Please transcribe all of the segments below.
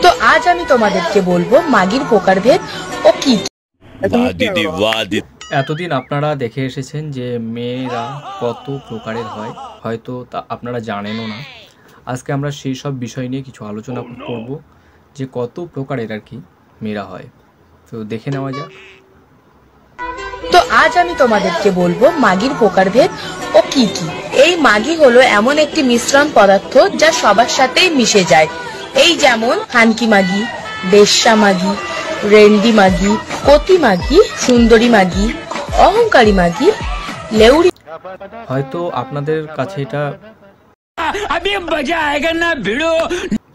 তো আজ আমি তোমাদেরকে বলবো মাগির প্রকারভেদ ও কি কি। এতদিন আপনারা দেখে এসেছেন যে মেয়েরা কত প্রকারের হয়, হয়তো তা আপনারা জানেনও না। আজকে আমরা সেই সব বিষয় নিয়ে কিছু আলোচনা করব যে কত প্রকারের আর কি মেয়েরা হয়। তো দেখে নেওয়া যাক। তো আজ আমি তোমাদেরকে বলবো মাগির প্রকারভেদ ও কি কি। এই মাগি হলো এমন একটি মিশ্রণ পদার্থ যা সবার সাথেই মিশে যায়। এই যেমন হানকি মাগি, বেশ্যা মাগি, রেন্ডি মাগি, কতি মাগি, সুন্দরী মাগি, অহংকারী মাগি, লেউড়ি। হয়তো আপনাদের কাছে এটা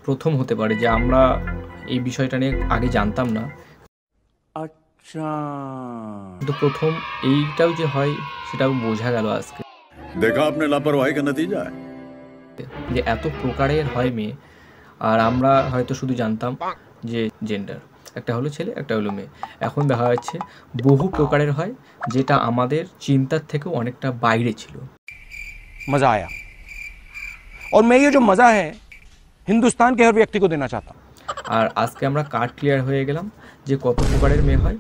প্রথম হতে পারে যে আমরা এই বিষয়টা নিয়ে আগে জানতাম না। কিন্তু প্রথম এইটাও যে হয় সেটাও বোঝা গেল আজকে। দেখা আপনি লাপরওয়াহি কা নতিজা যে এত প্রকারের হয় মেয়ে, আর আমরা হয়তো শুধু জানতাম যে জেন্ডার, একটা হলো ছেলে একটা হলো মেয়ে। এখন দেখা যাচ্ছে বহু প্রকারের হয়, যেটা আমাদের চিন্তার থেকেও অনেকটা বাইরে ছিল। मजा आया और मैं ये जो मजा है हिंदुस्तान के हर व्यक्ति को देना चाहता हूं। আর আজকে আমরা কার্ড ক্লিয়ার হয়ে গেলাম যে কত প্রকারের মেয়ে হয়।